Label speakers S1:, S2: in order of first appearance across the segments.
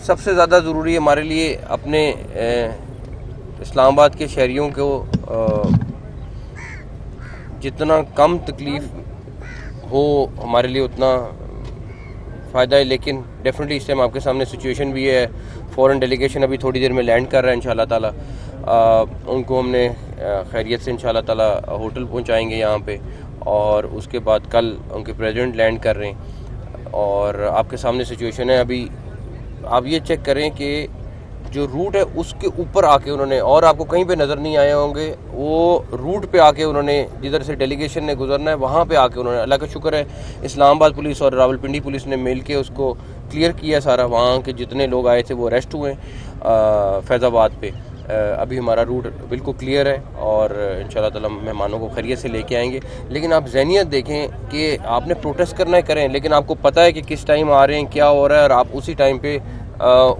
S1: सबसे ज़्यादा ज़रूरी हमारे लिए अपने इस्लामाबाद के शहरियों को जितना कम तकलीफ़ हो हमारे लिए उतना फ़ायदा है। लेकिन डेफिनेटली इस टाइम आपके सामने सिचुएशन भी है। फ़ॉरेन डेलीगेशन अभी थोड़ी देर में लैंड कर रहा है इंशाल्लाह ताला। उनको हमने खैरियत से इंशाल्लाह ताला होटल पहुंचाएंगे यहाँ पे, और उसके बाद कल उनके प्रेसिडेंट लैंड कर रहे हैं। और आपके सामने सिचुएशन है। अभी आप ये चेक करें कि जो रूट है उसके ऊपर आके उन्होंने, और आपको कहीं पे नज़र नहीं आए होंगे, वो रूट पे आके उन्होंने जिधर से डेलीगेशन ने गुजरना है वहाँ पे आके उन्होंने, अल्लाह का शुक्र है इस्लामाबाद पुलिस और रावलपिंडी पुलिस ने मिल के उसको क्लियर किया सारा। वहाँ के जितने लोग आए थे वो अरेस्ट हुए फैज़ाबाद पे। अभी हमारा रूट बिल्कुल क्लियर है और इंशाल्लाह ताला मेहमानों को खैरियत से लेके आएंगे। लेकिन आप ज़हनियत देखें कि आपने प्रोटेस्ट करना है करें, लेकिन आपको पता है कि किस टाइम आ रहे हैं, क्या हो रहा है, और आप उसी टाइम पे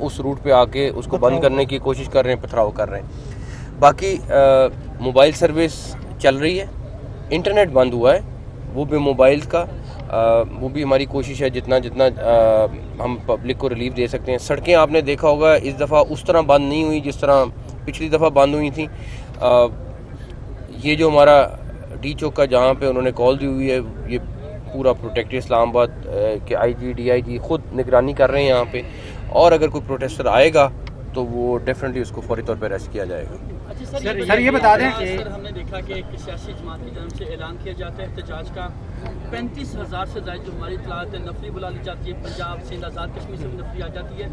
S1: उस रूट पे आके उसको बंद करने की कोशिश कर रहे हैं, पथराव कर रहे हैं। बाकी मोबाइल सर्विस चल रही है, इंटरनेट बंद हुआ है, वो भी मोबाइल्स का, वो भी हमारी कोशिश है जितना जितना हम पब्लिक को रिलीफ दे सकते हैं। सड़कें आपने देखा होगा इस दफ़ा उस तरह बंद नहीं हुई जिस तरह पिछली दफ़ा बंद हुई थी। ये जो हमारा डी चौक का जहाँ पे उन्होंने कॉल दी हुई है, ये पूरा प्रोटेक्टेड इस्लामाबाद के IG DIG खुद निगरानी कर रहे हैं यहाँ पे, और अगर कोई प्रोटेस्टर आएगा तो वो डेफिनेटली उसको फौरी तौर पर अरेस्ट किया जाएगा।
S2: अच्छा सर, ये बता दें कि हमने देखा कि एक सियासी जमात की तरफ से ऐलान किया जाता है एहतजाज का। 35,000 से ज़्यादा जो हमारी इतलात है नफरी बुला ली जाती है, पंजाब सिंध आज़ाद कश्मीर से भी नफरी आ जाती है।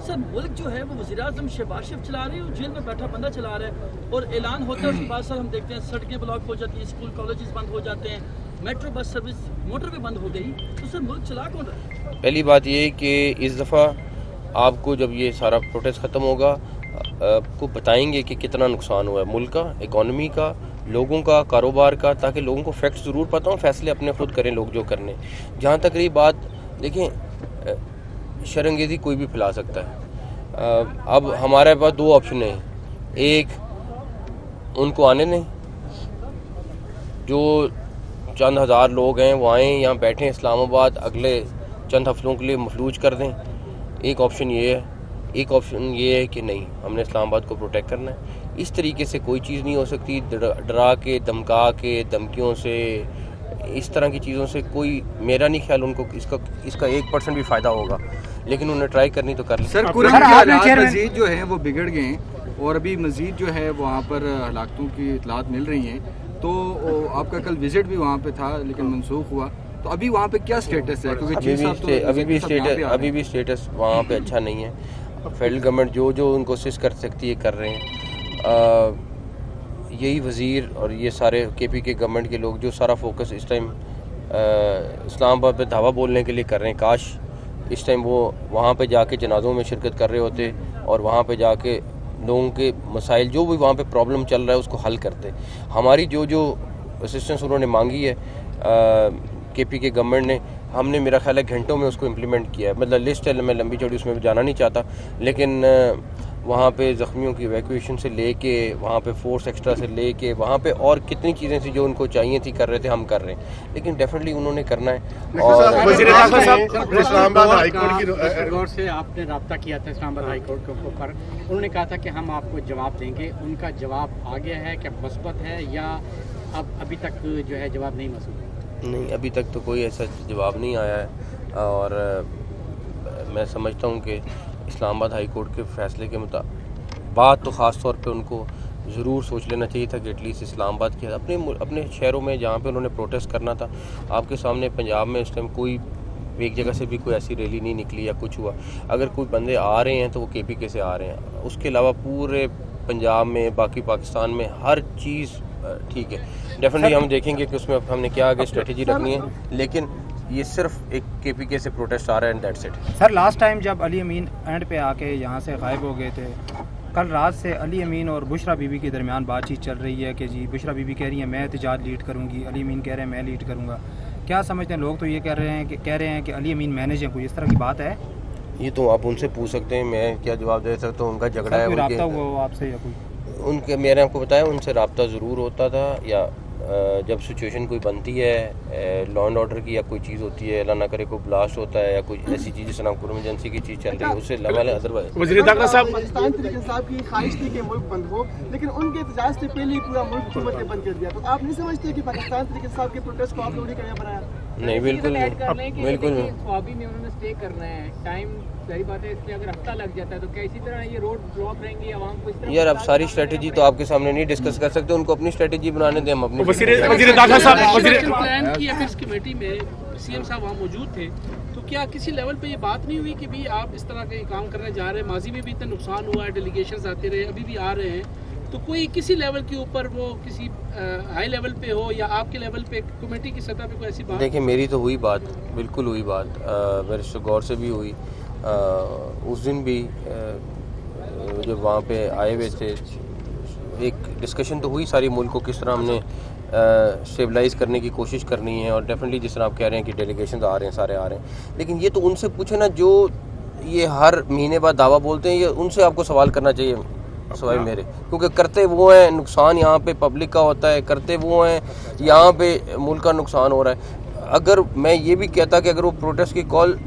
S2: सर मुल्क जो है वो वज़ीर-ए-आज़म शहबाज शरीफ चला रहे हैं और जेल में बैठा बंदा चला रहा है, और ऐलान होता है उसके बाद सर हम देखते हैं सड़कें ब्लॉक हो जाती हैं, स्कूल कॉलेजेस बंद हो जाते हैं, मेट्रो बस सर्विस मोटर भी बंद हो गई। तो सर मुल्क चला कौन रहा है?
S1: पहली बात ये कि इस दफ़ा आपको जब ये सारा प्रोटेस्ट ख़त्म होगा आपको बताएंगे कि कितना नुकसान हुआ है मुल्क का, इकॉनमी का, लोगों का, कारोबार का, ताकि लोगों को फैक्ट्स ज़रूर पता हो, फैसले अपने खुद करें लोग जो करने। जहाँ तक रही बात, देखें शर्मंगेज़ी कोई भी फैला सकता है। अब हमारे पास दो ऑप्शन हैं, एक उनको आने दें, जो चंद हज़ार लोग हैं वो आएँ यहाँ बैठें इस्लामाबाद, अगले चंद हफ्तों के लिए मफलूज कर दें। एक ऑप्शन ये है। एक ऑप्शन ये है कि नहीं, हमने इस्लामाबाद को प्रोटेक्ट करना है। इस तरीके से कोई चीज़ नहीं हो सकती, डरा के, धमका के, धमकियों से, इस तरह की चीज़ों से कोई, मेरा नहीं ख्याल उनको इसका 1% भी फ़ायदा होगा। लेकिन उन्हें ट्राई करनी तो कर लें।
S3: सर मज़ीद जो है वो बिगड़ गए हैं और अभी मज़ीद जो है वहाँ पर हलाकतों की इतलात मिल रही हैं। तो आपका कल विजिट भी वहाँ पे था लेकिन मनसूख हुआ, तो अभी वहाँ पे क्या स्टेटस है? क्योंकि
S1: अभी भी स्टेटस वहाँ पे अच्छा नहीं है। फेडरल गवर्नमेंट जो उनको असिस्ट कर सकती है कर रहे हैं। यही वज़ीर और ये सारे KP के गवर्नमेंट के लोग जो सारा फोकस इस टाइम इस्लामाबाद पे धावा बोलने के लिए कर रहे हैं, काश इस टाइम वो वहाँ पे जाके जनाज़ों में शिरकत कर रहे होते और वहाँ पे जाके लोगों के मसाइल जो भी वहाँ पे प्रॉब्लम चल रहा है उसको हल करते। हमारी जो असिस्टेंस उन्होंने मांगी है KP के गवर्नमेंट ने, हमने मेरा ख्याल है घंटों में उसको इम्प्लीमेंट किया है। मतलब लिस्ट है, मैं लंबी चौड़ी उसमें जाना नहीं चाहता, लेकिन वहाँ पे ज़ख्मियों की इवैक्यूएशन से लेके, वहाँ पे फोर्स एक्स्ट्रा से लेके, वहाँ पे और कितनी चीज़ें थी जो उनको चाहिए थी कर रहे थे, हम कर रहे हैं। लेकिन डेफिनेटली उन्होंने करना है। और
S4: इस्लामाबाद हाई कोर्ट से आपने रब्ता किया था इस्लामाबाद हाई कोर्ट के ऊपर, उन्होंने कहा था कि हम आपको जवाब देंगे। उनका जवाब आ गया है, क्या मुस्बत है या अब अभी तक जो है जवाब नहीं मौसूल है?
S1: नहीं, अभी तक तो कोई ऐसा जवाब नहीं आया है। और मैं समझता हूँ कि इस्लामाबाद हाई कोर्ट के फ़ैसले के मुताबिक बात तो ख़ास तौर पे उनको ज़रूर सोच लेना चाहिए था कि एटलीस्ट इस्लामाबाद के अपने शहरों में जहाँ पे उन्होंने प्रोटेस्ट करना था। आपके सामने पंजाब में इस टाइम कोई एक जगह से भी कोई ऐसी रैली नहीं निकली या कुछ हुआ। अगर कोई बंदे आ रहे हैं तो वो KPK से आ रहे हैं, उसके अलावा पूरे पंजाब में, बाकी पाकिस्तान में हर चीज़ ठीक है। डेफिनेटली हम देखेंगे कि उसमें हमने क्या आगे स्ट्रेटजी रखनी है, लेकिन ये सिर्फ एक KPK से प्रोटेस्ट आ रहा है and that's it.
S5: Sir last time जब अली अमीन एंड पे आके यहाँ से गायब हो गए थे, कल रात से अली अमीन और बुशरा बीबी के दरमियान बातचीत चल रही है कि जी बुशरा बीबी कह रही है मैं एहतजाज लीड करूँगी, अली अमीन कह रहे हैं मैं लीड करूँगा। क्या समझते हैं लोग? तो ये कह रहे हैं कि अली अमीन मैनेज है, कोई इस तरह की बात है?
S1: ये तो आप उनसे पूछ सकते हैं, मैं क्या जवाब दे सकता हूँ। उनका झगड़ा है,
S5: रब्ता हुआ आपसे या कोई?
S1: मैंने आपको बताया उनसे रब्ता ज़रूर होता था, या जब सिचुएशन कोई बनती है लॉ एंड ऑर्डर की या कोई चीज़ होती है, अल्लाह ना करे कोई ब्लास्ट होता है या कोई ऐसी चीज़ जिस तरह इमरजेंसी की चीज़ चल रही है, उससे लेवल है। अदरवाइज
S6: वज़ीर दाखिला साहब,
S7: पाकिस्तान तरीके साहब की ख्वाहिश थी कि मुल्क बंद हो, लेकिन उनके एहतजाज से पहले ही पूरा मुल्क हुकूमत ने बंद कर दिया। तो आप नहीं समझते कि पाकिस्तान तरीके साहब के प्रोटेस्ट को आप लोगों ने क्या बनाया?
S1: नहीं, बिल्कुल बिल्कुल
S8: ख्वाबी में उन्होंने स्टे करना है, टाइम सही बात है, इसलिए अगर हफ्ता लग जाता है तो क्या इसी तरह ये रोड ब्लॉक रहेंगे आवाम को इस तरह?
S1: यार अब सारी स्ट्रेटेजी तो आपके सामने नहीं डिस्कस कर सकते, उनको अपनी स्ट्रेटेजी बनाने दें, हम अपनी।
S6: वज़ीर दाखिला साहब,
S2: प्लान की अफेयर्स कमेटी में सीएम साहब वहाँ मौजूद थे, तो क्या किसी लेवल पे ये बात नहीं हुई कि भी आप इस तरह के काम करने जा रहे हैं? माजी में भी इतना नुकसान हुआ है, डेलीगेशंस आते रहे, अभी भी आ रहे हैं, तो कोई किसी लेवल के ऊपर वो किसी हाई लेवल पे हो या आपके लेवल पे कमेटी की सतह पे कोई ऐसी बात?
S1: देखिए मेरी तो हुई बात, बिल्कुल हुई बात, बैरिस्टर गौर से भी हुई। उस दिन भी जब वहाँ पे आए हुए थे एक डिस्कशन तो हुई सारी मुल्क को किस तरह हमने स्टेबलाइज़ करने की कोशिश करनी है, और डेफिनेटली जिस तरह आप कह रहे हैं कि डेलीगेशन आ रहे हैं, सारे आ रहे हैं, लेकिन ये तो उनसे पूछे ना जो ये हर महीने बाद दावा बोलते हैं, ये उनसे आपको सवाल करना चाहिए सवाल मेरे, क्योंकि करते वो हैं, नुकसान यहाँ पे पब्लिक का होता है, करते वो हैं, यहाँ पे मुल्क का नुकसान हो रहा है। अगर मैं ये भी कहता कि अगर वो प्रोटेस्ट की कॉल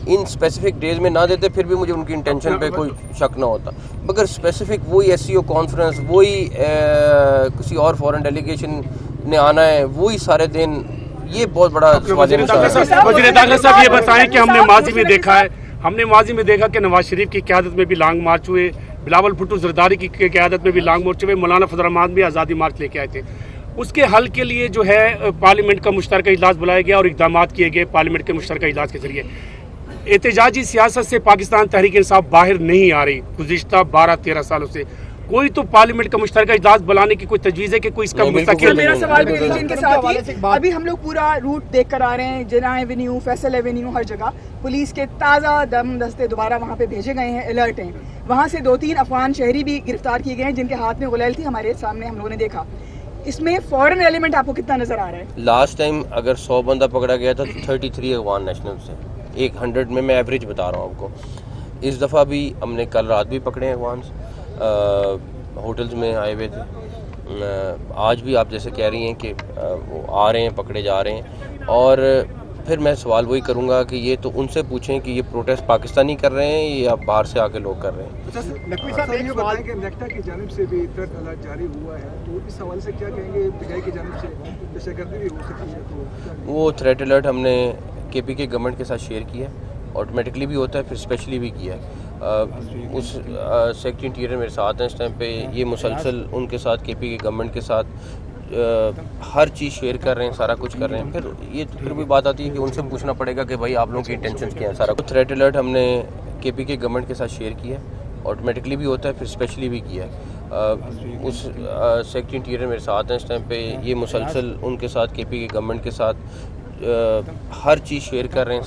S1: इन स्पेसिफिक डेज में ना देते फिर भी मुझे उनकी इंटेंशन पे कोई शक ना होता, मगर स्पेसिफिक वही SCO कॉन्फ्रेंस, वही किसी और फॉरेन डेलीगेशन ने आना है, वही सारे दिन, ये बहुत बड़ा
S6: वज़ीर दाखिला साहब ये बताएं कि हमने माजी में देखा कि नवाज शरीफ की क़यादत में भी लॉन्ग मार्च हुए, बिलावल भुट्टो जरदारी की क़यादत में भी लॉन्ग मार्च हुए, मौलाना फजल रहमान भी आज़ादी मार्च लेके आए थे। उसके हल के लिए जो है पार्लियामेंट का मुश्तरका इजलास बुलाया गया और इक़दाम किए गए पार्लियामेंट के मुश्तरका इजलास के जरिए। एहतजाजी सियासत से पाकिस्तान तहरीक इंसाफ बाहर नहीं आ रही गुज़िश्ता 12-13 सालों से, कोई तो पार्लियामेंट का मुश्तरका इजलास बुलाने की कोई तजवीज़ है कि कोई इसका मुस्तकिल?
S7: मेरा सवाल भी रीजन के साथ ही, अभी हम लोग पूरा रूट देख कर आ रहे हैं, जिना एवेन्यू, फैसल एवेन्यू, हर जगह पुलिस के ताज़ा दम दस्ते दोबारा वहाँ पे भेजे गए हैं, अलर्ट हैं। वहाँ से 2-3 अफगान शहरी भी गिरफ्तार किए गए हैं जिनके हाथ में गुलैल थी, हमारे सामने हम लोगों ने देखा। इसमें फॉरेन एलिमेंट आपको कितना नजर आ रहा है?
S1: लास्ट टाइम अगर 100 बंदा पकड़ा गया था तो 33 अफगान नेशनल से, 100 में मैं एवरेज बता रहा हूँ आपको। इस दफ़ा भी हमने कल रात भी पकड़े हैं अफगान, होटल्स में आए हुए थे। आज भी आप जैसे कह रही हैं कि वो आ रहे हैं, पकड़े जा रहे हैं, और फिर मैं सवाल वही करूंगा कि ये तो उनसे पूछें कि ये प्रोटेस्ट पाकिस्तानी कर रहे हैं या बाहर से आके लोग कर रहे हैं।
S7: नकवी साहब ये बताएं कि नेक्टा की जानिब से भी थ्रेट अलर्ट जारी हुआ है, तो इस हवाले से क्या कहेंगे? पीटीआई की जानिब से दहशतगर्दी भी हो सकती है, तो
S1: वो थ्रेट अलर्ट हमने KPK गवर्नमेंट के साथ शेयर किया है, ऑटोमेटिकली भी होता है, फिर स्पेशली भी किया है। उस सेक्रेटरी इंटीरियर मेरे साथ हैं इस टाइम पे, ये मुसलसल उनके साथ KPK गवर्नमेंट के साथ हर चीज़ शेयर कर रहे हैं, सारा कुछ कर रहे हैं। फिर ये फिर भी बात आती है कि उनसे पूछना पड़ेगा कि भाई आप लोगों की इंटेंशंस क्या हैं। सारा थ्रेट अलर्ट हमने KPK गवर्नमेंट के साथ शेयर किया है, ऑटोमेटिकली भी होता है, फिर स्पेशली भी किया है। उस सेक्रेटरी इंटीरियर मेरे साथ हैं इस टाइम पे, ये मुसलसल उनके साथ KPK गवर्नमेंट के साथ हर चीज़ शेयर कर रहे हैं।